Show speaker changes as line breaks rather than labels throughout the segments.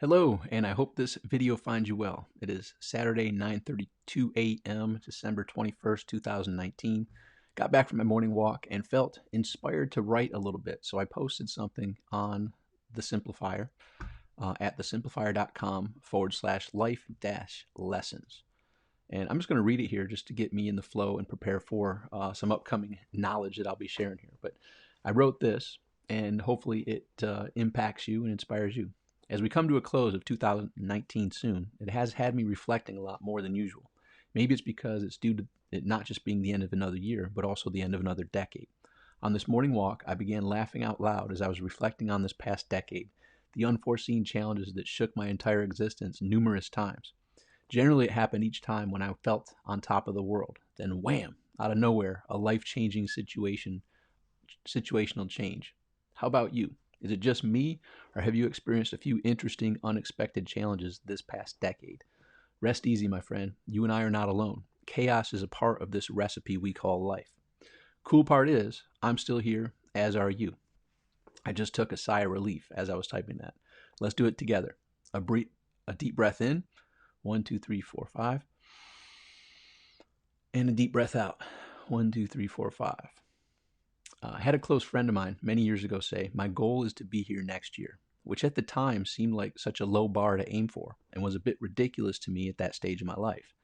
Hello, and I hope this video finds you well. It is Saturday, 9:32 a.m., December 21st, 2019. Got back from my morning walk and felt inspired to write a little bit, so I posted something on The Simplifier at thesimplifier.com/life-lessons. And I'm just going to read it here just to get me in the flow and prepare for some upcoming knowledge that I'll be sharing here. But I wrote this, and hopefully it impacts you and inspires you. As we come to a close of 2019 soon, it has had me reflecting a lot more than usual. Maybe it's because it's due to it not just being the end of another year, but also the end of another decade. On this morning walk, I began laughing out loud as I was reflecting on this past decade, the unforeseen challenges that shook my entire existence numerous times. Generally, it happened each time when I felt on top of the world. Then wham, out of nowhere, a life-changing situational change. How about you? Is it just me, or have you experienced a few interesting, unexpected challenges this past decade? Rest easy, my friend. You and I are not alone. Chaos is a part of this recipe we call life. Cool part is, I'm still here, as are you. I just took a sigh of relief as I was typing that. Let's do it together. A deep breath in. 1, 2, 3, 4, 5. And a deep breath out. 1, 2, 3, 4, 5. I had a close friend of mine many years ago say, my goal is to be here next year, which at the time seemed like such a low bar to aim for and was a bit ridiculous to me at that stage of my life.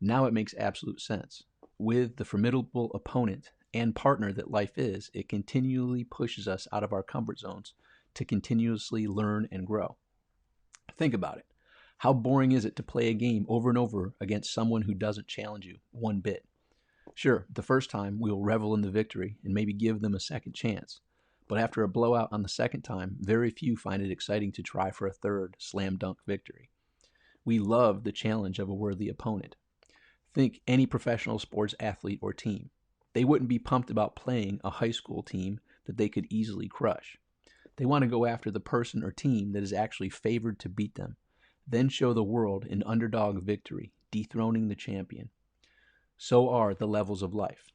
Now it makes absolute sense. With the formidable opponent and partner that life is, it continually pushes us out of our comfort zones to continuously learn and grow. Think about it. How boring is it to play a game over and over against someone who doesn't challenge you one bit? Sure, the first time we'll revel in the victory and maybe give them a second chance. But after a blowout on the second time, very few find it exciting to try for a third slam dunk victory. We love the challenge of a worthy opponent. Think any professional sports athlete or team. They wouldn't be pumped about playing a high school team that they could easily crush. They want to go after the person or team that is actually favored to beat them, then show the world an underdog victory, dethroning the champion. So are the levels of life.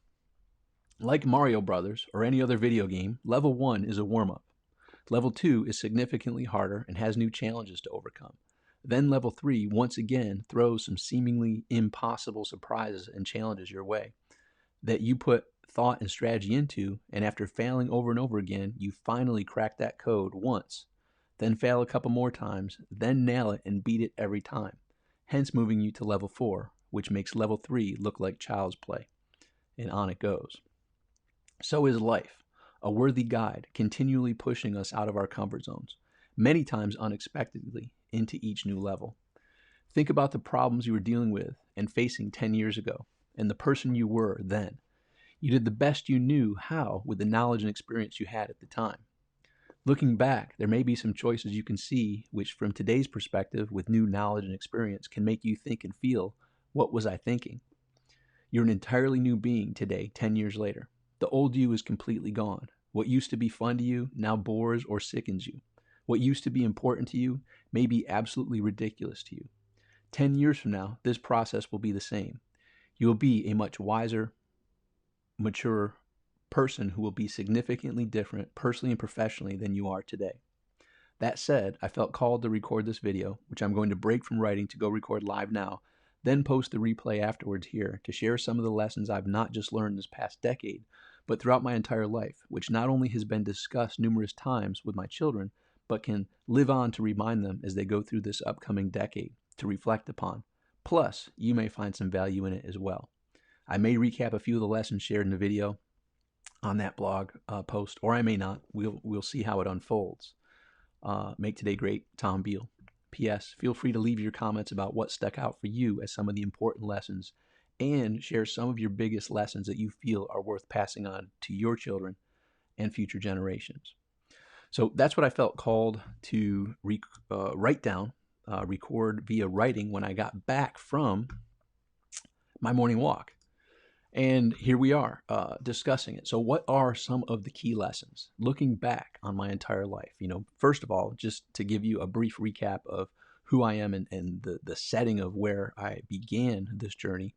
Like Mario Brothers or any other video game, level 1 is a warm-up. Level 2 is significantly harder and has new challenges to overcome. Then level 3 once again throws some seemingly impossible surprises and challenges your way that you put thought and strategy into, and after failing over and over again, you finally crack that code once, then fail a couple more times, then nail it and beat it every time, hence moving you to level 4, which makes level 3 look like child's play. And on it goes. So is life, a worthy guide, continually pushing us out of our comfort zones, many times unexpectedly, into each new level. Think about the problems you were dealing with and facing 10 years ago, and the person you were then. You did the best you knew how with the knowledge and experience you had at the time. Looking back, there may be some choices you can see which, from today's perspective, with new knowledge and experience, can make you think and feel, what was I thinking? You're an entirely new being today, 10 years later. The old you is completely gone. What used to be fun to you now bores or sickens you. What used to be important to you may be absolutely ridiculous to you. 10 years from now, this process will be the same. You will be a much wiser, mature person who will be significantly different personally and professionally than you are today. That said, I felt called to record this video, which I'm going to break from writing to go record live now, then post the replay afterwards here to share some of the lessons I've not just learned this past decade, but throughout my entire life, which not only has been discussed numerous times with my children, but can live on to remind them as they go through this upcoming decade to reflect upon. Plus, you may find some value in it as well. I may recap a few of the lessons shared in the video on that blog post, or I may not. We'll see how it unfolds. Make today great, Tom Beal. P.S. Feel free to leave your comments about what stuck out for you as some of the important lessons, and share some of your biggest lessons that you feel are worth passing on to your children and future generations. So that's what I felt called to write down, record via writing when I got back from my morning walk. And here we are discussing it. So what are some of the key lessons looking back on my entire life? First of all, just to give you a brief recap of who I am and the setting of where I began this journey.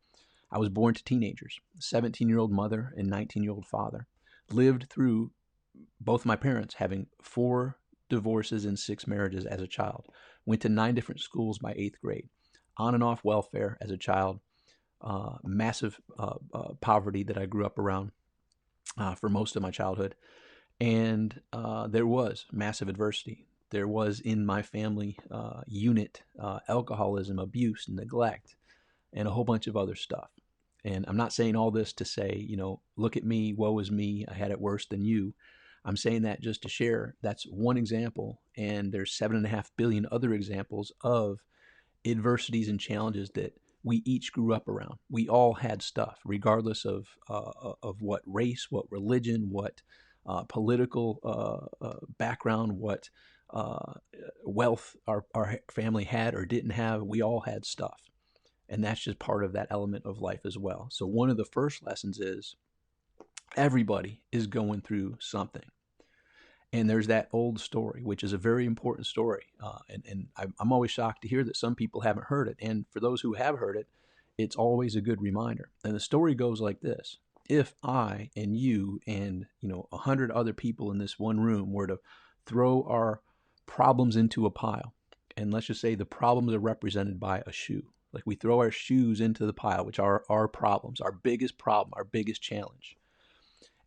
I was born to teenagers, 17-year-old mother and 19-year-old father. Lived through both my parents having 4 divorces and 6 marriages as a child. Went to 9 different schools by 8th grade. On and off welfare as a child. Massive poverty that I grew up around for most of my childhood. And there was massive adversity. There was in my family unit alcoholism, abuse, neglect, and a whole bunch of other stuff. And I'm not saying all this to say, look at me, woe is me, I had it worse than you. I'm saying that just to share. That's one example, and there's 7.5 billion other examples of adversities and challenges that we each grew up around. We all had stuff, regardless of what race, what religion, what political background, what wealth our family had or didn't have. We all had stuff. And that's just part of that element of life as well. So one of the first lessons is everybody is going through something. And there's that old story, which is a very important story. And I'm always shocked to hear that some people haven't heard it. And for those who have heard it, it's always a good reminder. And the story goes like this. If I and you and 100 other people in this one room were to throw our problems into a pile, and let's just say the problems are represented by a shoe. Like we throw our shoes into the pile, which are our problems, our biggest problem, our biggest challenge.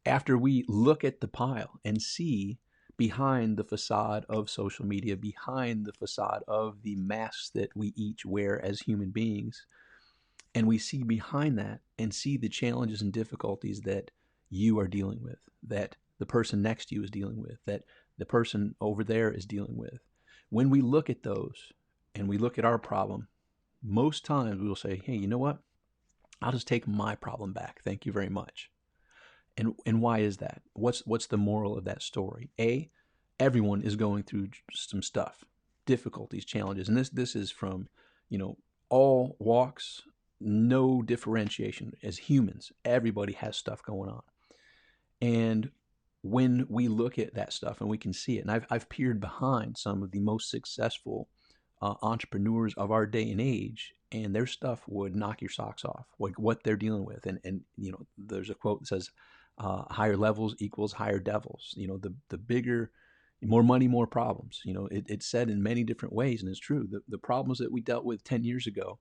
After we look at the pile and see behind the facade of social media, behind the facade of the masks that we each wear as human beings, and we see behind that and see the challenges and difficulties that you are dealing with, that the person next to you is dealing with, that the person over there is dealing with. When we look at those and we look at our problem, most times we will say, hey, you know what? I'll just take my problem back. Thank you very much. And why is that? What's the moral of that story? A, everyone is going through some stuff, difficulties, challenges. And this is from, all walks, no differentiation. As humans, everybody has stuff going on. And when we look at that stuff and we can see it, and I've peered behind some of the most successful entrepreneurs of our day and age, and their stuff would knock your socks off, like what they're dealing with. And there's a quote that says, higher levels equals higher devils. The bigger, more money, more problems. It's said in many different ways, and it's true. The problems that we dealt with 10 years ago,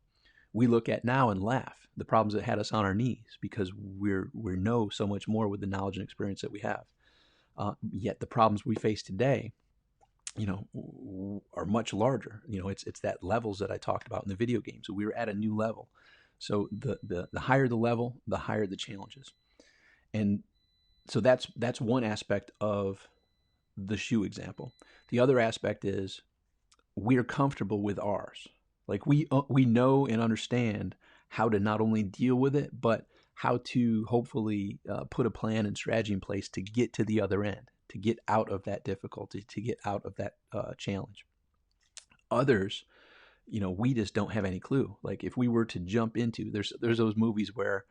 we look at now and laugh. The problems that had us on our knees because we know so much more with the knowledge and experience that we have. Yet the problems we face today, are much larger. It's that levels that I talked about in the video games. So we were at a new level. So the higher the level, the higher the challenges. And so that's one aspect of the shoe example. The other aspect is we're comfortable with ours. Like we know and understand how to not only deal with it, but how to hopefully put a plan and strategy in place to get to the other end, to get out of that difficulty, to get out of that challenge. Others, we just don't have any clue. Like if we were to jump into, there's those movies where,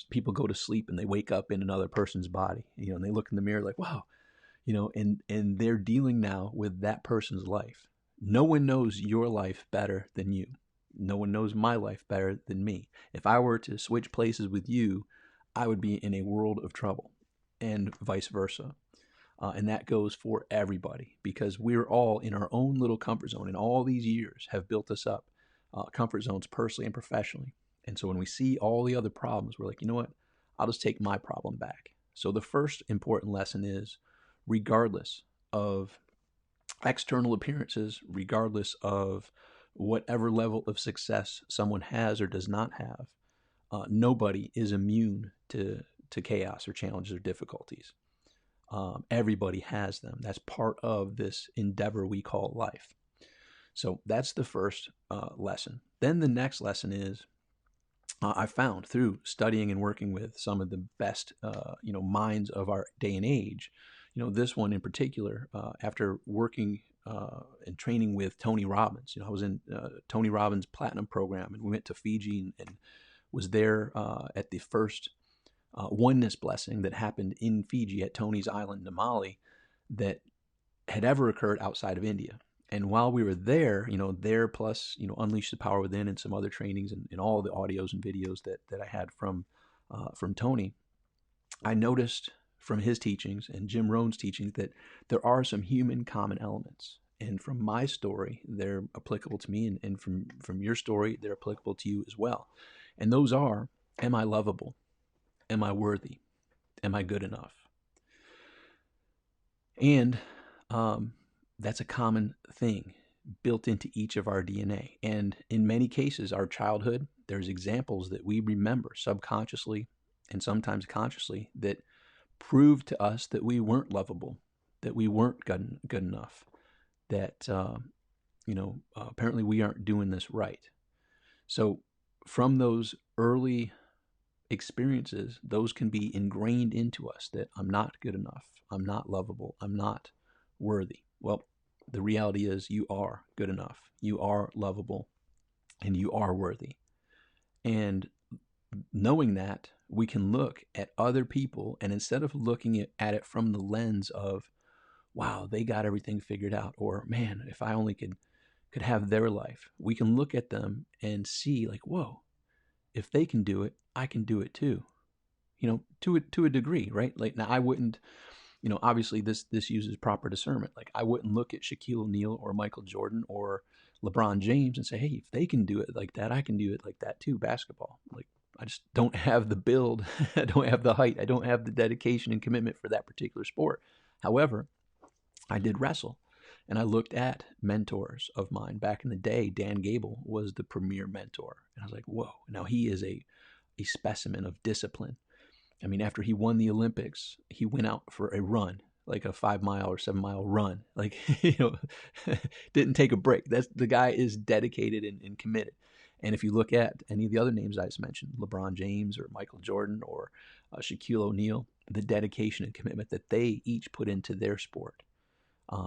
people go to sleep and they wake up in another person's body, and they look in the mirror like, wow, and they're dealing now with that person's life. No one knows your life better than you. No one knows my life better than me. If I were to switch places with you, I would be in a world of trouble, and vice versa. And that goes for everybody because we're all in our own little comfort zone, and all these years have built us up, comfort zones personally and professionally. And so when we see all the other problems, we're like, you know what? I'll just take my problem back. So the first important lesson is, regardless of external appearances, regardless of whatever level of success someone has or does not have, nobody is immune to chaos or challenges or difficulties. Everybody has them. That's part of this endeavor we call life. So that's the first lesson. Then the next lesson is, I found through studying and working with some of the best, minds of our day and age, this one in particular, after working and training with Tony Robbins. I was in Tony Robbins' Platinum program, and we went to Fiji and was there at the first oneness blessing that happened in Fiji at Tony's Island, Namali, that had ever occurred outside of India. And while we were there, there plus, Unleash the Power Within and some other trainings and all the audios and videos that I had from Tony, I noticed from his teachings and Jim Rohn's teachings that there are some human common elements. And from my story, they're applicable to me, and from your story, they're applicable to you as well. And those are, am I lovable? Am I worthy? Am I good enough? And that's a common thing built into each of our DNA. And in many cases, our childhood, there's examples that we remember subconsciously and sometimes consciously that prove to us that we weren't lovable, that we weren't good enough, that, apparently we aren't doing this right. So from those early experiences, those can be ingrained into us that I'm not good enough, I'm not lovable, I'm not worthy. Well, the reality is you are good enough, you are lovable, and you are worthy. And knowing that, we can look at other people, and instead of looking at it from the lens of, wow, they got everything figured out, or man, if I only could have their life, we can look at them and see like, whoa, if they can do it, I can do it too. To a degree, right? Like, now I wouldn't, obviously this uses proper discernment. Like, I wouldn't look at Shaquille O'Neal or Michael Jordan or LeBron James and say, hey, if they can do it like that, I can do it like that too. Basketball, like, I just don't have the build, I don't have the height, I don't have the dedication and commitment for that particular sport. However, I did wrestle, and I looked at mentors of mine back in the day. Dan Gable was the premier mentor, and I was like, whoa, now he is a specimen of discipline. I mean, after he won the Olympics, he went out for a run, like a 5-mile or 7-mile run, like, didn't take a break. The guy is dedicated and committed. And if you look at any of the other names I just mentioned, LeBron James or Michael Jordan or Shaquille O'Neal, the dedication and commitment that they each put into their sport.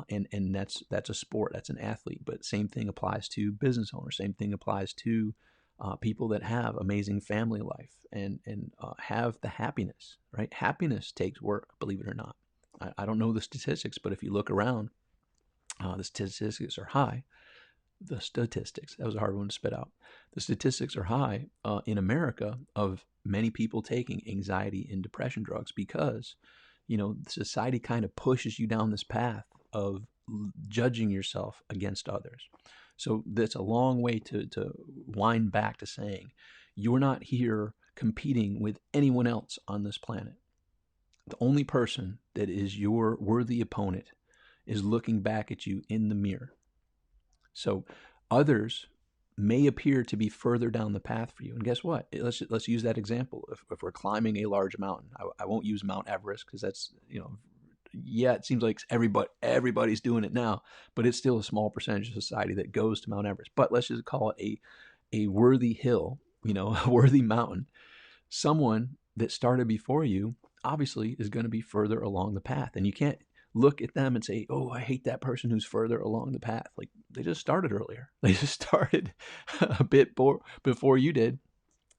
And that's a sport, that's an athlete. But same thing applies to business owners. Same thing applies to people that have amazing family life and have the happiness, right? Happiness takes work, believe it or not. I don't know the statistics, but if you look around, the statistics are high. The statistics, that was a hard one to spit out. The statistics are high in America of many people taking anxiety and depression drugs because, society kind of pushes you down this path of judging yourself against others. So that's a long way to wind back to saying you're not here competing with anyone else on this planet. The only person that is your worthy opponent is looking back at you in the mirror. So others may appear to be further down the path for you. And guess what? Let's use that example. If we're climbing a large mountain, I won't use Mount Everest because that's, it seems like everybody's doing it now, but it's still a small percentage of society that goes to Mount Everest. But let's just call it a worthy hill, a worthy mountain. Someone that started before you obviously is going to be further along the path. And you can't look at them and say, oh, I hate that person who's further along the path. Like, they just started earlier. They just started a bit before you did.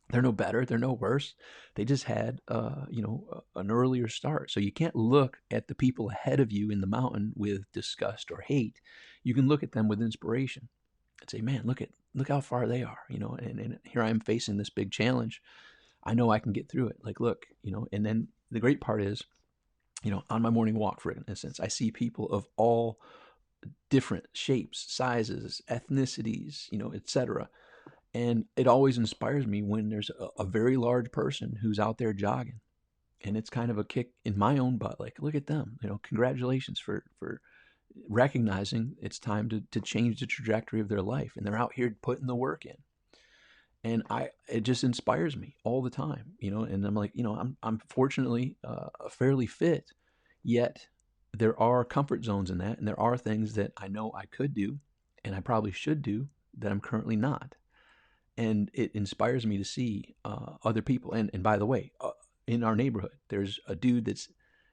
They're no better. They're no worse. They just had, an earlier start. So you can't look at the people ahead of you in the mountain with disgust or hate. You can look at them with inspiration and say, man, look how far they are, and here I am facing this big challenge. I know I can get through it. Like, look, and then the great part is, on my morning walk, for instance, I see people of all different shapes, sizes, ethnicities, etc. And it always inspires me when there's a very large person who's out there jogging. And it's kind of a kick in my own butt. Like, look at them, congratulations for recognizing it's time to change the trajectory of their life. And they're out here putting the work in. And it just inspires me all the time, and I'm like, I'm fortunately fairly fit, yet there are comfort zones in that. And there are things that I know I could do and I probably should do that I'm currently not. And it inspires me to see other people. And by the way, in our neighborhood, there's a dude that's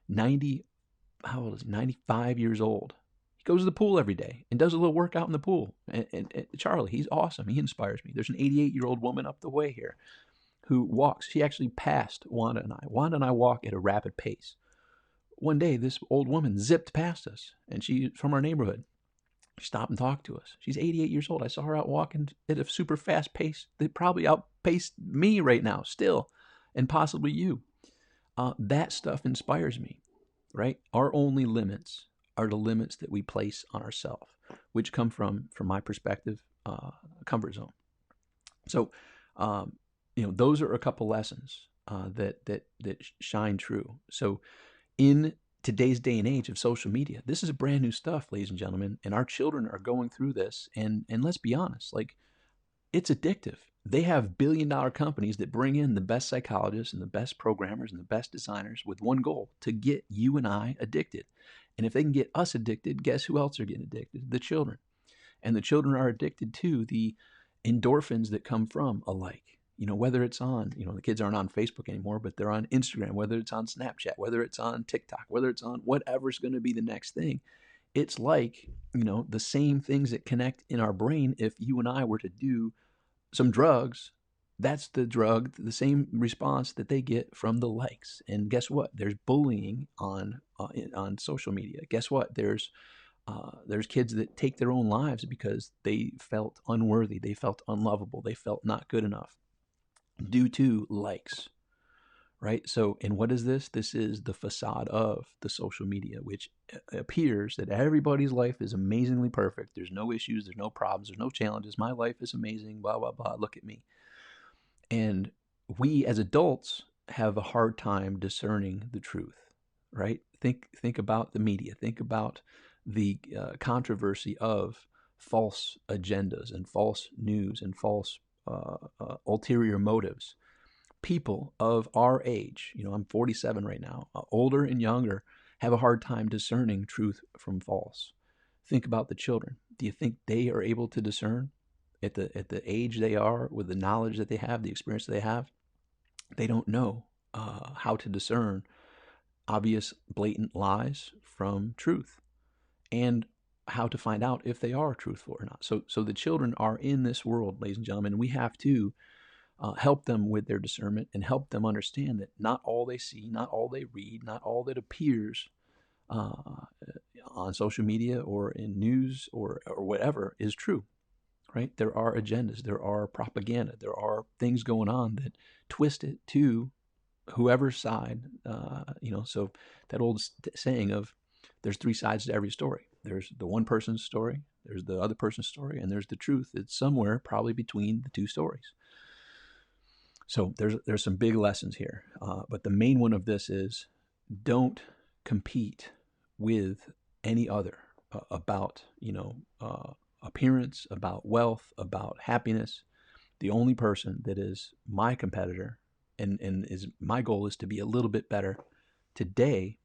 95 years old. He goes to the pool every day and does a little workout in the pool. And Charlie, he's awesome. He inspires me. There's an 88-year-old woman up the way here who walks. She actually passed Wanda and I. Wanda and I walk at a rapid pace. One day, this old woman zipped past us, and she's from our neighborhood. She stopped and talked to us. She's 88 years old. I saw her out walking at a super fast pace. They probably outpaced me right now still, and possibly you. that stuff inspires me, right? Our only limits are the limits that we place on ourselves, which come from my perspective, comfort zone. So, those are a couple lessons that shine true. So, in today's day and age of social media, this is a brand new stuff, ladies and gentlemen, and our children are going through this. And let's be honest, like, it's addictive. They have billion-dollar companies that bring in the best psychologists and the best programmers and the best designers with one goal: to get you and I addicted. And if they can get us addicted, guess who else are getting addicted? The children. And the children are addicted to the endorphins that come from a like. Whether it's on, the kids aren't on Facebook anymore, but they're on Instagram, whether it's on Snapchat, whether it's on TikTok, whether it's on whatever's going to be the next thing. It's like, the same things that connect in our brain. If you and I were to do some drugs, that's the drug, the same response that they get from the likes. And guess what? There's bullying on social media. Guess what? There's kids that take their own lives because they felt unworthy, they felt unlovable, they felt not good enough due to likes, right? So, and what is this? This is the facade of the social media, which appears that everybody's life is amazingly perfect. There's no issues, there's no problems, there's no challenges. My life is amazing, blah, blah, blah. Look at me. And we as adults have a hard time discerning the truth, right? Think about the media. Think about the controversy of false agendas and false news and false ulterior motives. People of our age, I'm 47 right now, older and younger, have a hard time discerning truth from false. Think about the children. Do you think they are able to discern at the age they are, with the knowledge that they have, the experience that they have? They don't know how to discern obvious, blatant lies from truth, and how to find out if they are truthful or not. So the children are in this world, ladies and gentlemen. We have to help them with their discernment and help them understand that not all they see, not all they read, not all that appears on social media or in news or whatever is true, right? There are agendas, there are propaganda, there are things going on that twist it to whoever's side. So that old saying of, there's three sides to every story. There's the one person's story, there's the other person's story, and there's the truth. It's somewhere probably between the two stories. So there's some big lessons here. But the main one of this is, don't compete with any other about, appearance, about wealth, about happiness. The only person that is my competitor and is my goal is to be a little bit better today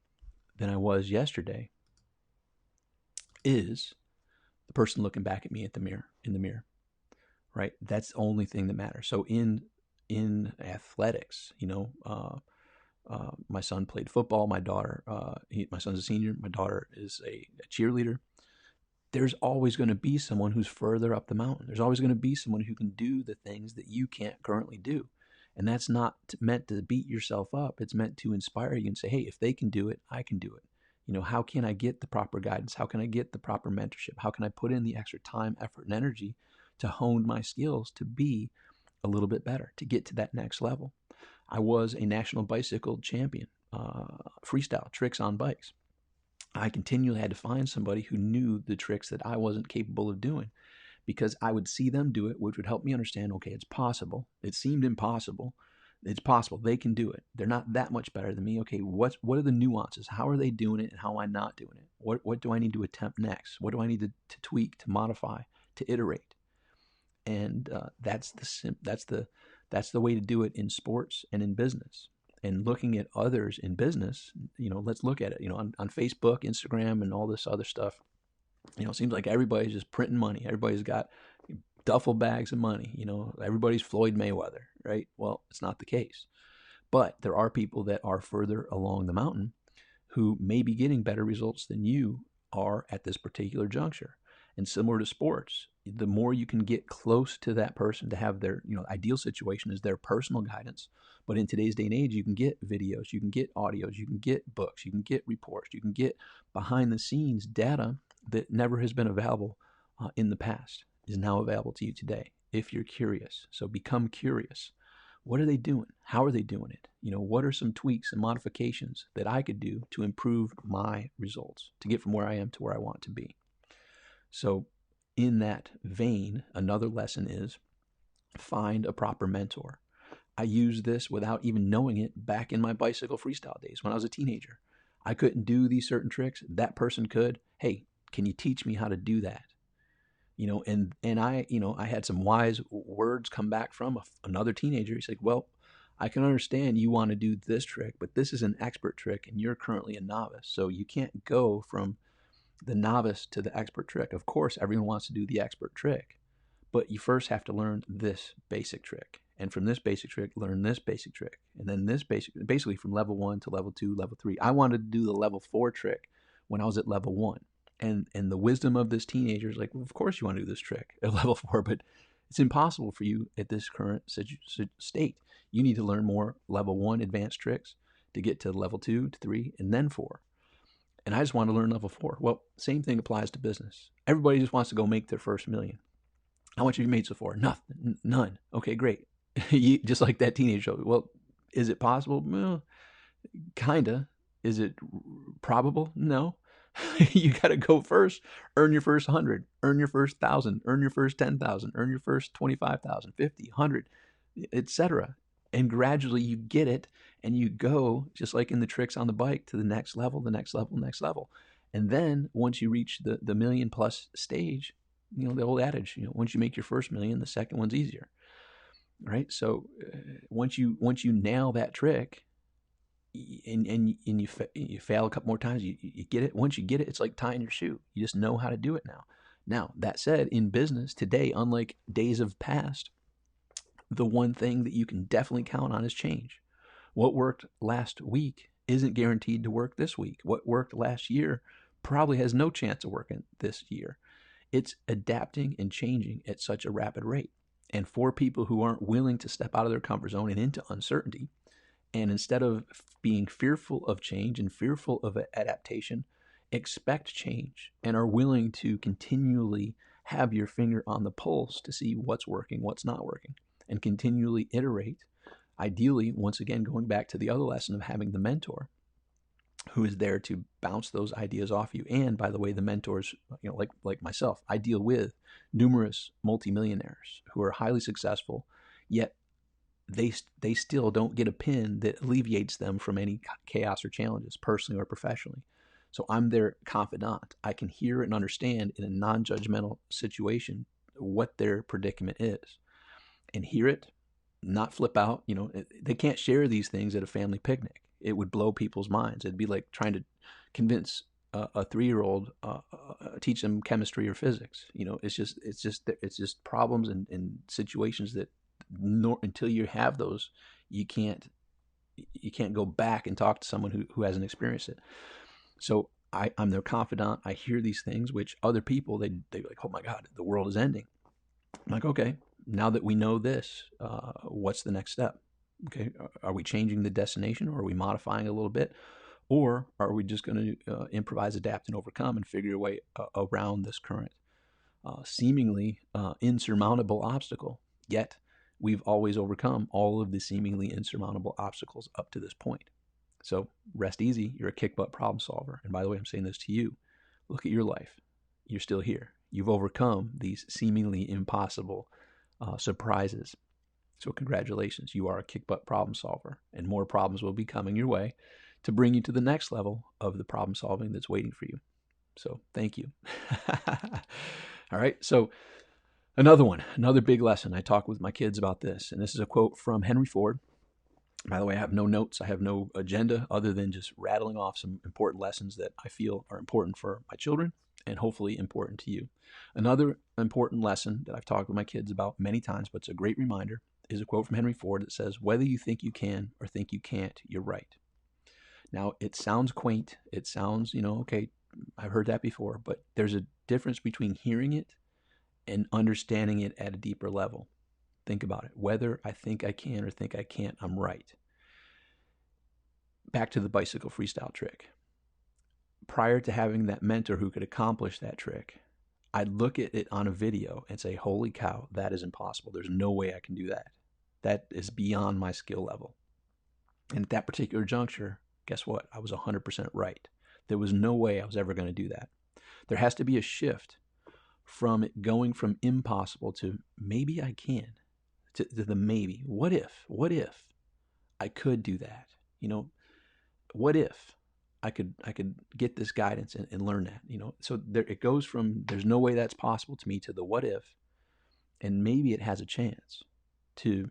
than I was yesterday is the person looking back at me in the mirror, right? That's the only thing that matters. So in athletics, my son played football. My daughter, my son's a senior. My daughter is a cheerleader. There's always going to be someone who's further up the mountain. There's always going to be someone who can do the things that you can't currently do. And that's not meant to beat yourself up. It's meant to inspire you and say, hey, if they can do it, I can do it. How can I get the proper guidance? How can I get the proper mentorship? How can I put in the extra time, effort, and energy to hone my skills to be a little bit better, to get to that next level? I was a national bicycle champion, freestyle tricks on bikes. I continually had to find somebody who knew the tricks that I wasn't capable of doing, because I would see them do it, which would help me understand, okay, it's possible. It seemed impossible. It's possible. They can do it. They're not that much better than me. Okay, what are the nuances? How are they doing it, and how am I not doing it? What do I need to attempt next? What do I need to tweak, to modify, to iterate? And that's the way to do it in sports and in business. And looking at others in business, let's look at it. On Facebook, Instagram, and all this other stuff. It seems like everybody's just printing money. Everybody's got duffel bags of money. Everybody's Floyd Mayweather, right? Well, it's not the case. But there are people that are further along the mountain who may be getting better results than you are at this particular juncture. And similar to sports, the more you can get close to that person to have their, ideal situation is their personal guidance. But in today's day and age, you can get videos, you can get audios, you can get books, you can get reports, you can get behind the scenes data that never has been available in the past, is now available to you today if you're curious. So become curious. What are they doing? How are they doing it? What are some tweaks and modifications that I could do to improve my results, to get from where I am to where I want to be? So in that vein, another lesson is find a proper mentor. I used this without even knowing it back in my bicycle freestyle days when I was a teenager. I couldn't do these certain tricks. That person could. Hey, can you teach me how to do that? And I had some wise words come back from another teenager. He's like, well, I can understand you want to do this trick, but this is an expert trick and you're currently a novice. So you can't go from the novice to the expert trick. Of course, everyone wants to do the expert trick, but you first have to learn this basic trick. And from this basic trick, learn this basic trick. And then this basically from level 1 to level 2, level 3. I wanted to do the level 4 trick when I was at level 1. And the wisdom of this teenager is like, well, of course you want to do this trick at level 4, but it's impossible for you at this current state. You need to learn more level 1 advanced tricks to get to level 2 to 3 and then 4. And I just want to learn level 4. Well, same thing applies to business. Everybody just wants to go make their first million. How much have you made so far? Nothing. None. Okay, great. Just like that teenager. Well, is it possible? Well, kinda. Is it probable? No. You got to go first. Earn your first 100. Earn your first 1,000. Earn your first 10,000. Earn your first 25,000, 50, 100, etc. And gradually you get it, and you go, just like in the tricks on the bike, to the next level, the next level, next level. And then once you reach the million plus stage, the old adage, once you make your first million, the second one's easier, right? So once you nail that trick, and you fail a couple more times, you get it. Once you get it, it's like tying your shoe. You just know how to do it now. Now, that said, in business today, unlike days of past, the one thing that you can definitely count on is change. What worked last week isn't guaranteed to work this week. What worked last year probably has no chance of working this year. It's adapting and changing at such a rapid rate. And for people who aren't willing to step out of their comfort zone and into uncertainty, and instead of being fearful of change and fearful of adaptation, expect change and are willing to continually have your finger on the pulse to see what's working, what's not working, and continually iterate. Ideally, once again, going back to the other lesson of having the mentor who is there to bounce those ideas off you. And by the way, the mentors, like myself, I deal with numerous multimillionaires who are highly successful, yet they still don't get a pin that alleviates them from any chaos or challenges, personally or professionally. So I'm their confidant. I can hear and understand in a non-judgmental situation what their predicament is, and hear it, not flip out. They can't share these things at a family picnic. It would blow people's minds. It'd be like trying to convince a 3-year-old, teach them chemistry or physics. It's just problems and situations that until you have those, you can't go back and talk to someone who hasn't experienced it. So I'm their confidant. I hear these things, which other people, they're like, oh my God, the world is ending. I'm like, okay, now that we know this, what's the next step? Okay, are we changing the destination, or are we modifying a little bit? Or are we just going to improvise, adapt, and overcome and figure a way around this current seemingly insurmountable obstacle? Yet we've always overcome all of the seemingly insurmountable obstacles up to this point. So rest easy. You're a kick-butt problem solver. And by the way, I'm saying this to you. Look at your life. You're still here. You've overcome these seemingly impossible surprises. So congratulations. You are a kick-butt problem solver. And more problems will be coming your way to bring you to the next level of the problem solving that's waiting for you. So thank you. All right. So another big lesson. I talk with my kids about this. And this is a quote from Henry Ford. By the way, I have no notes. I have no agenda other than just rattling off some important lessons that I feel are important for my children and hopefully important to you. Another important lesson that I've talked with my kids about many times, but it's a great reminder, is a quote from Henry Ford that says, whether you think you can or think you can't, you're right. Now, it sounds quaint. It sounds, okay, I've heard that before, but there's a difference between hearing it and understanding it at a deeper level. Think about it. Whether I think I can or think I can't, I'm right. Back to the bicycle freestyle trick. Prior to having that mentor who could accomplish that trick, I'd look at it on a video and say, holy cow, that is impossible. There's no way I can do that. That is beyond my skill level. And at that particular juncture, guess what? I was 100% right. There was no way I was ever going to do that. There has to be a shift from it going from impossible to maybe I can, to the maybe. What if I could do that? What if I could get this guidance and learn that? So there it goes from there's no way that's possible to me to the what if, and maybe it has a chance, to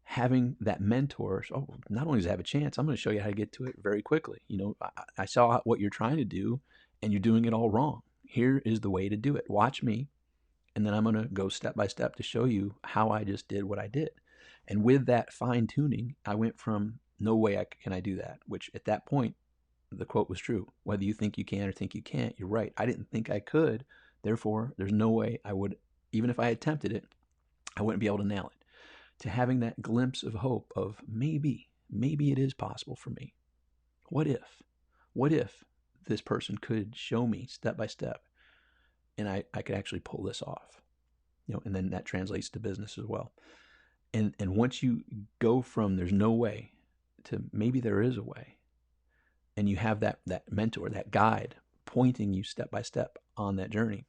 having that mentor. Oh, not only does it have a chance, I'm going to show you how to get to it very quickly. I saw what you're trying to do and you're doing it all wrong. Here is the way to do it. Watch me. And then I'm going to go step by step to show you how I just did what I did. And with that fine tuning, I went from no way can I do that, which at that point, the quote was true. Whether you think you can or think you can't, you're right. I didn't think I could. Therefore, there's no way I would, even if I attempted it, I wouldn't be able to nail it. To having that glimpse of hope of maybe it is possible for me. What if this person could show me step by step and I could actually pull this off, and then that translates to business as well. And once you go from there's no way to maybe there is a way, and you have that mentor, that guide pointing you step by step on that journey,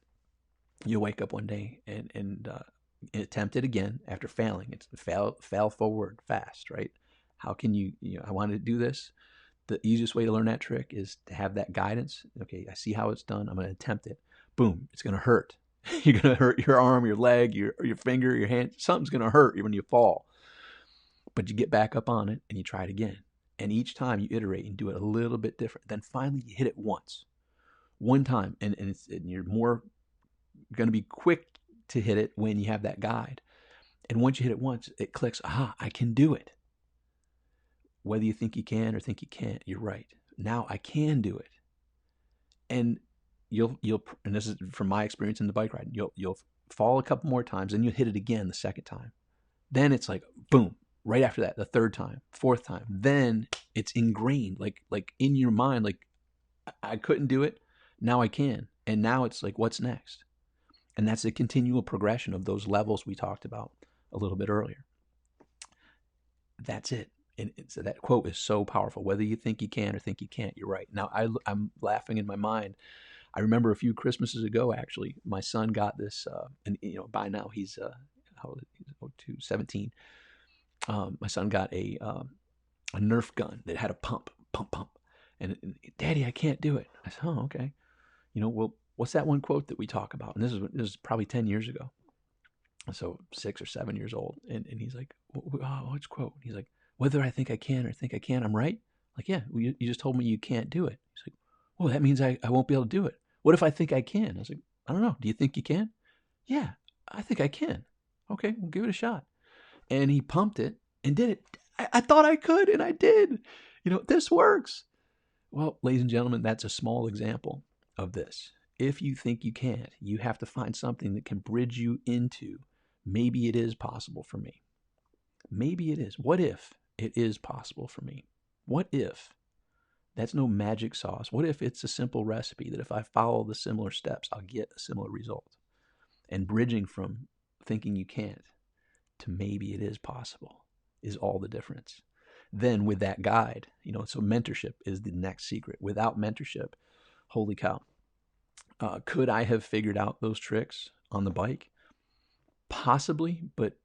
you'll wake up one day and attempt it again after failing. It's fail forward fast, right? How can I wanted to do this. The easiest way to learn that trick is to have that guidance. Okay, I see how it's done. I'm going to attempt it. Boom, it's going to hurt. You're going to hurt your arm, your leg, your finger, your hand. Something's going to hurt when you fall. But you get back up on it and you try it again. And each time you iterate and do it a little bit different. Then finally you hit it one time. And you're more going to be quick to hit it when you have that guide. And once you hit it once, it clicks, aha, I can do it. Whether you think you can or think you can't, you're right. Now I can do it. And you'll and this is from my experience in the bike ride, you'll fall a couple more times and you'll hit it again the second time. Then it's like boom, right after that, the third time, fourth time. Then it's ingrained like in your mind, like I couldn't do it, now I can. And now it's like, what's next? And that's a continual progression of those levels we talked about a little bit earlier. That's it. And so that quote is so powerful. Whether you think you can or think you can't, you're right. Now I'm laughing in my mind. I remember a few Christmases ago, actually, my son got this, and by now he's how old is he? 17. My son got a Nerf gun that had a pump, and Daddy, I can't do it. I said, oh, okay. Well, what's that one quote that we talk about? And this is probably 10 years ago, so 6 or 7 years old. And he's like, which quote? He's like, whether I think I can or think I can, I'm right. Like, yeah, well, you just told me you can't do it. He's like, well, that means I won't be able to do it. What if I think I can? I was like, I don't know. Do you think you can? Yeah, I think I can. Okay, we'll give it a shot. And he pumped it and did it. I thought I could, and I did. This works. Well, ladies and gentlemen, that's a small example of this. If you think you can't, you have to find something that can bridge you into maybe it is possible for me. Maybe it is. What if it is possible for me? What if? That's no magic sauce. What if it's a simple recipe that if I follow the similar steps, I'll get a similar result? And bridging from thinking you can't to maybe it is possible is all the difference. Then with that guide, so mentorship is the next secret. Without mentorship, holy cow. Could I have figured out those tricks on the bike? Possibly, but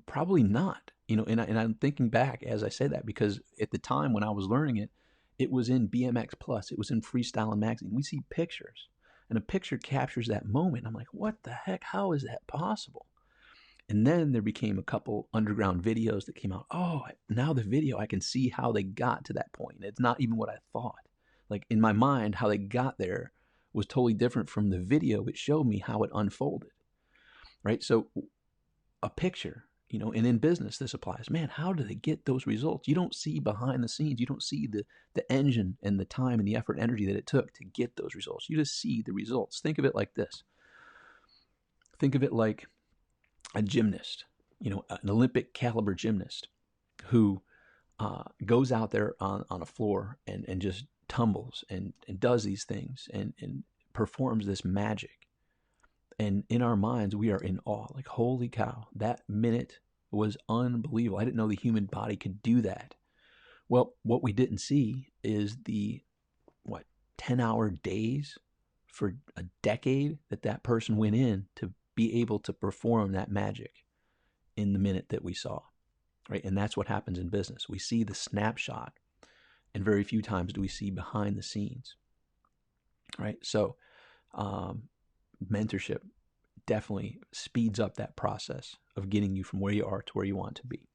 probably not. And I'm thinking back as I say that because at the time when I was learning it, it was in BMX Plus. It was in Freestyle Magazine. We see pictures, and a picture captures that moment. I'm like, what the heck? How is that possible? And then there became a couple underground videos that came out. Oh, now the video, I can see how they got to that point. It's not even what I thought. Like in my mind, how they got there was totally different from the video. It showed me how it unfolded, right? So a picture, and in business, this applies. Man, how do they get those results? You don't see behind the scenes. You don't see the engine and the time and the effort and energy that it took to get those results. You just see the results. Think of it like this. Think of it like a gymnast, an Olympic caliber gymnast who goes out there on a floor and just tumbles and does these things and performs this magic. And in our minds, we are in awe. Like, holy cow, that minute was unbelievable. I didn't know the human body could do that. Well, what we didn't see is the, 10-hour days for a decade that person went in to be able to perform that magic in the minute that we saw, right? And that's what happens in business. We see the snapshot, and very few times do we see behind the scenes, right? So mentorship definitely speeds up that process of getting you from where you are to where you want to be.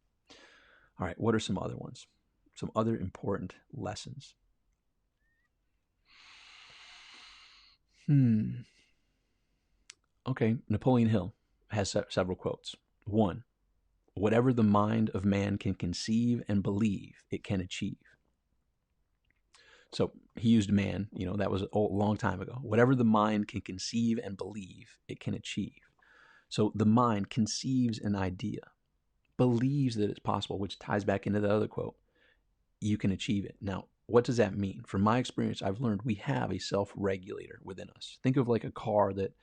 All right, what are some other ones? Some other important lessons. Okay, Napoleon Hill has several quotes. One, whatever the mind of man can conceive and believe, it can achieve. So he used man, that was a long time ago. Whatever the mind can conceive and believe, it can achieve. So the mind conceives an idea, believes that it's possible, which ties back into the other quote. You can achieve it. Now, what does that mean? From my experience, I've learned we have a self-regulator within us. Think of like a car that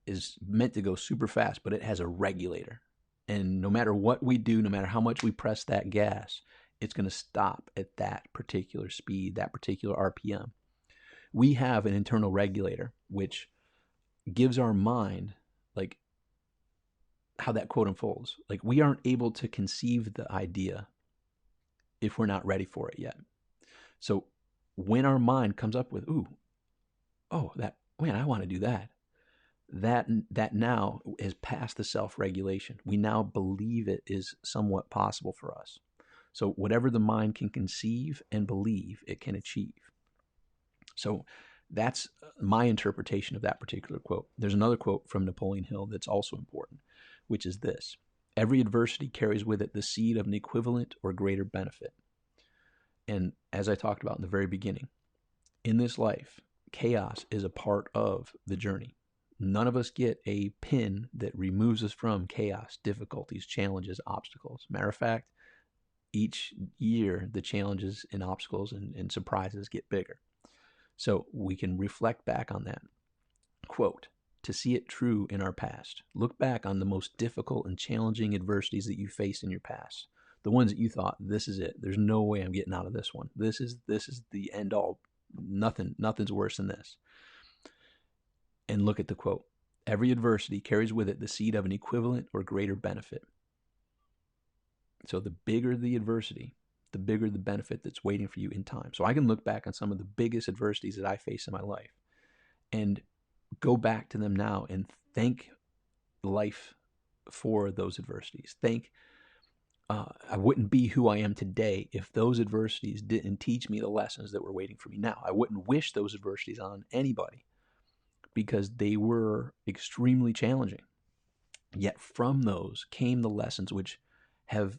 is meant to go super fast, but it has a regulator. And no matter what we do, no matter how much we press that gas, it's going to stop at that particular speed, that particular RPM. We have an internal regulator, which gives our mind, like, how that quote unfolds. Like, we aren't able to conceive the idea if we're not ready for it yet. So when our mind comes up with, I want to do that. That now is past the self-regulation. We now believe it is somewhat possible for us. So whatever the mind can conceive and believe, it can achieve. So that's my interpretation of that particular quote. There's another quote from Napoleon Hill that's also important, which is this: every adversity carries with it the seed of an equivalent or greater benefit. And as I talked about in the very beginning, in this life, chaos is a part of the journey. None of us get a pin that removes us from chaos, difficulties, challenges, obstacles. Matter of fact, each year the challenges and obstacles and surprises get bigger. So we can reflect back on that. Quote, to see it true in our past. Look back on the most difficult and challenging adversities that you faced in your past. The ones that you thought, this is it. There's no way I'm getting out of this one. This is the end all. Nothing's worse than this. And look at the quote. Every adversity carries with it the seed of an equivalent or greater benefit. So the bigger the adversity, the bigger the benefit that's waiting for you in time. So I can look back on some of the biggest adversities that I face in my life and go back to them now and thank life for those adversities. I wouldn't be who I am today if those adversities didn't teach me the lessons that were waiting for me now. I wouldn't wish those adversities on anybody because they were extremely challenging. Yet from those came the lessons which have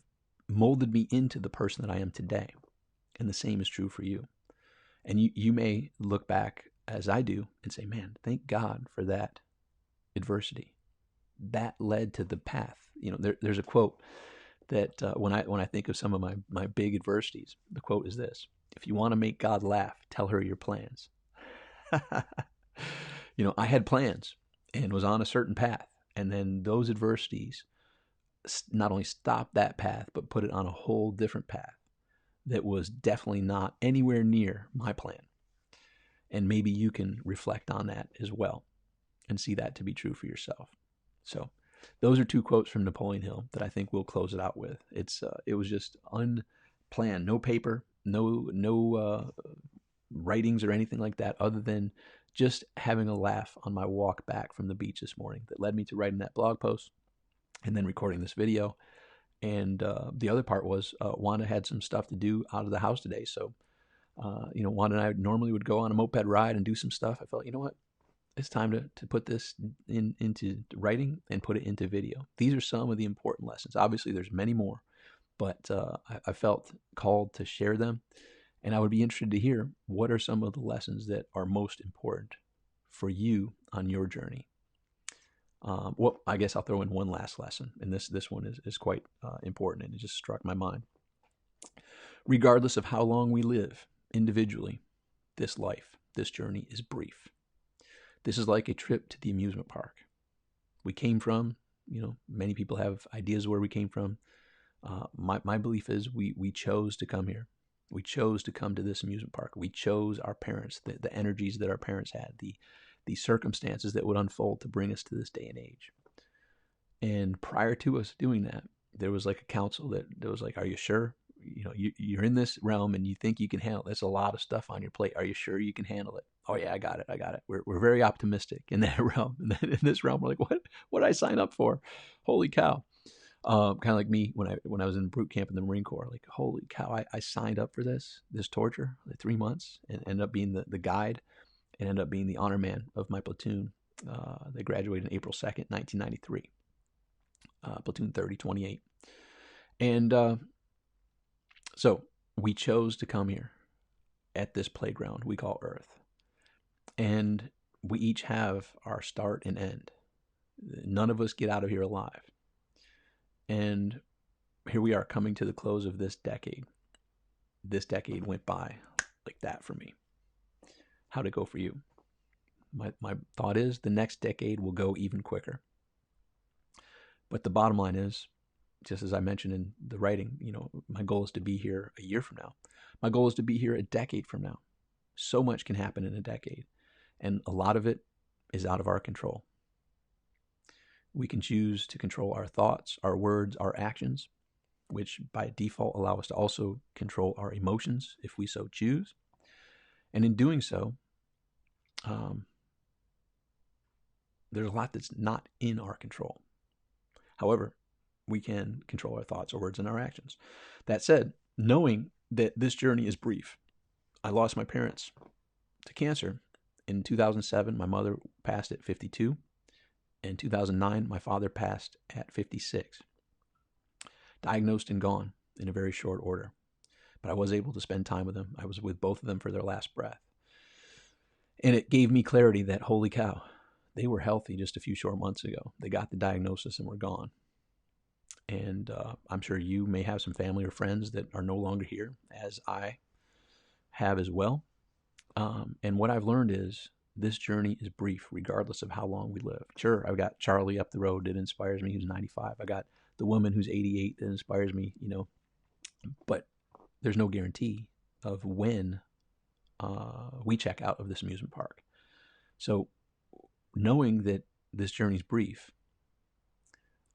molded me into the person that I am today. And the same is true for you. And you may look back as I do and say, man, thank God for that adversity. That led to the path. There's a quote that when I think of some of my big adversities, the quote is this: if you want to make God laugh, tell her your plans. I had plans and was on a certain path. And then those adversities not only stopped that path, but put it on a whole different path that was definitely not anywhere near my plan. And maybe you can reflect on that as well and see that to be true for yourself. So those are two quotes from Napoleon Hill that I think we'll close it out with. It was just unplanned, no paper, no writings or anything like that, other than just having a laugh on my walk back from the beach this morning that led me to writing that blog post and then recording this video. And the other part was Wanda had some stuff to do out of the house today. So, Wanda and I normally would go on a moped ride and do some stuff. I felt, you know what? It's time to put this into writing and put it into video. These are some of the important lessons. Obviously, there's many more, but I felt called to share them. And I would be interested to hear what are some of the lessons that are most important for you on your journey. Well, I guess I'll throw in one last lesson, and this one is quite important, and it just struck my mind. Regardless of how long we live individually, this life, this journey is brief. This is like a trip to the amusement park. We came from Many people have ideas where we came from. My belief is we chose to come here. We chose to come to this amusement park. We chose our parents, the energies that our parents had, the circumstances that would unfold to bring us to this day and age. And prior to us doing that, there was like a council that was like, "Are you sure? You're in this realm and you think you can handle it. That's a lot of stuff on your plate. Are you sure you can handle it?" "Oh yeah, I got it. I got it." We're very optimistic in that realm. And then in this realm, we're like, what did I sign up for? Holy cow. Kind of like me when I was in boot camp in the Marine Corps. Like, holy cow, I signed up for this torture, like 3 months, and ended up being the guide, and ended up being the honor man of my platoon. They graduated on April 2nd, 1993. Platoon 3028. And so we chose to come here at this playground we call Earth. And we each have our start and end. None of us get out of here alive. And here we are coming to the close of this decade. This decade went by like that for me. How'd it go for you? My thought is the next decade will go even quicker. But the bottom line is, just as I mentioned in the writing, my goal is to be here a year from now. My goal is to be here a decade from now. So much can happen in a decade, and a lot of it is out of our control. We can choose to control our thoughts, our words, our actions, which by default allow us to also control our emotions if we so choose. And in doing so, there's a lot that's not in our control. However, we can control our thoughts, our words, and our actions. That said, knowing that this journey is brief, I lost my parents to cancer in 2007. My mother passed at 52. In 2009, my father passed at 56. Diagnosed and gone in a very short order. But I was able to spend time with them. I was with both of them for their last breath. And it gave me clarity that, holy cow, they were healthy just a few short months ago. They got the diagnosis and were gone. And I'm sure you may have some family or friends that are no longer here, as I have as well. And what I've learned is this journey is brief, regardless of how long we live. Sure, I've got Charlie up the road that inspires me, who's 95. I got the woman who's 88 that inspires me, But there's no guarantee of when we check out of this amusement park. So knowing that this journey is brief,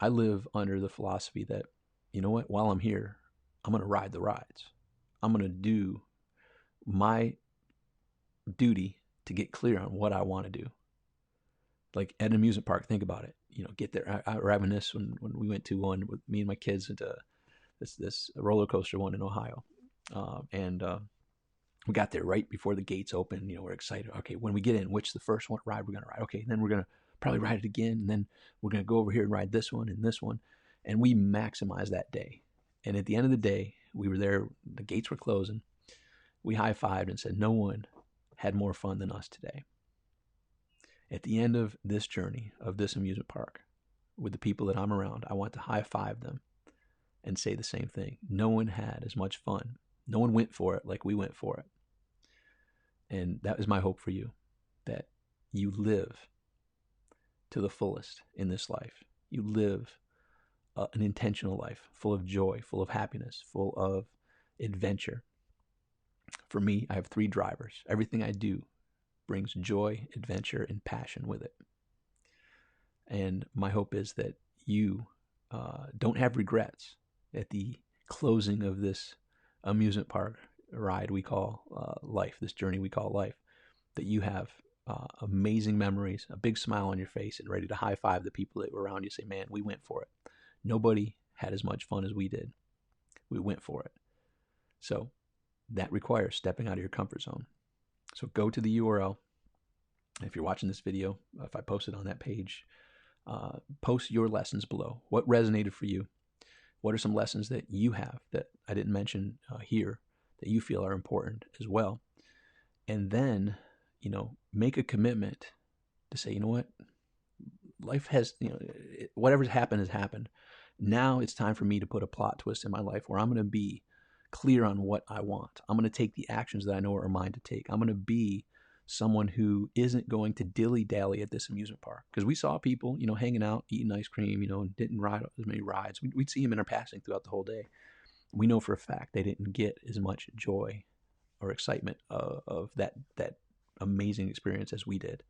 I live under the philosophy that, while I'm here, I'm going to ride the rides. I'm going to do my duty to get clear on what I want to do. Like at an amusement park, think about it. Get there. I reminisce when we went to one with me and my kids into this roller coaster one in Ohio. We got there right before the gates open. We're excited. Okay, when we get in, which the first one ride we're going to ride? Okay, and then we're going to probably ride it again. And then we're going to go over here and ride this one and this one. And we maximize that day. And at the end of the day, we were there. The gates were closing. We high-fived and said, no one had more fun than us today. At the end of this journey of this amusement park, with the people that I'm around, I want to high-five them and say the same thing. No one had as much fun. No one went for it like we went for it. And that is my hope for you, that you live to the fullest in this life. You live an intentional life, full of joy, full of happiness, full of adventure. For me, I have 3 drivers. Everything I do brings joy, adventure, and passion with it. And my hope is that you don't have regrets at the closing of this amusement park ride we call life, this journey we call life, that you have amazing memories, a big smile on your face, and ready to high-five the people that were around you. Say, man, we went for it. Nobody had as much fun as we did. We went for it. So that requires stepping out of your comfort zone. So go to the URL. If you're watching this video, if I post it on that page, post your lessons below. What resonated for you? What are some lessons that you have that I didn't mention here that you feel are important as well? And then, make a commitment to say, you know what? Life has, whatever's happened has happened. Now it's time for me to put a plot twist in my life where I'm going to be clear on what I want. I'm going to take the actions that I know are mine to take. I'm going to be someone who isn't going to dilly-dally at this amusement park. Because we saw people, hanging out, eating ice cream, and didn't ride as many rides. We'd see them in our passing throughout the whole day. We know for a fact they didn't get as much joy or excitement of that amazing experience as we did.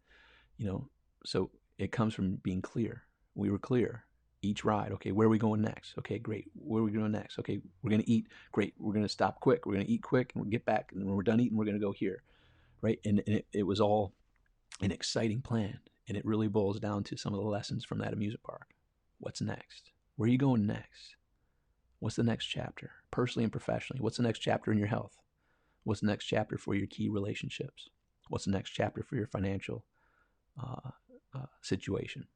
So it comes from being clear. We were clear. Each ride, okay, where are we going next? Okay, great. Where are we going next? Okay, we're going to eat. Great. We're going to stop quick. We're going to eat quick, and we'll get back. And when we're done eating, we're going to go here, right? And it was all an exciting plan. And it really boils down to some of the lessons from that amusement park. What's next? Where are you going next? What's the next chapter, personally and professionally? What's the next chapter in your health? What's the next chapter for your key relationships? What's the next chapter for your financial situation?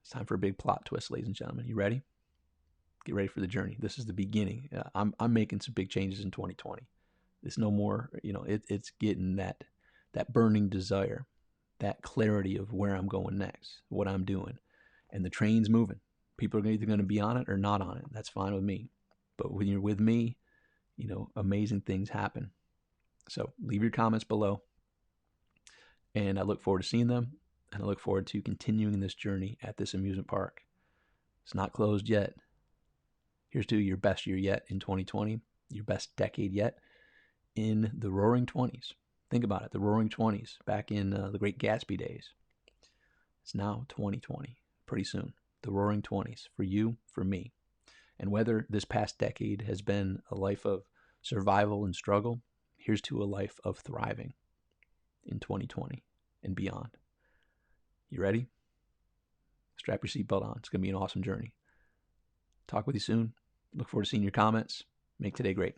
It's time for a big plot twist, ladies and gentlemen. You ready? Get ready for the journey. This is the beginning. I'm making some big changes in 2020. It's no more, it's getting that burning desire, that clarity of where I'm going next, what I'm doing. And the train's moving. People are either going to be on it or not on it. That's fine with me. But when you're with me, amazing things happen. So leave your comments below. And I look forward to seeing them. And I look forward to continuing this journey at this amusement park. It's not closed yet. Here's to your best year yet in 2020. Your best decade yet in the Roaring 20s. Think about it. The Roaring 20s back in the Great Gatsby days. It's now 2020. Pretty soon. The Roaring 20s for you, for me. And whether this past decade has been a life of survival and struggle, here's to a life of thriving in 2020 and beyond. You ready? Strap your seatbelt on. It's going to be an awesome journey. Talk with you soon. Look forward to seeing your comments. Make today great.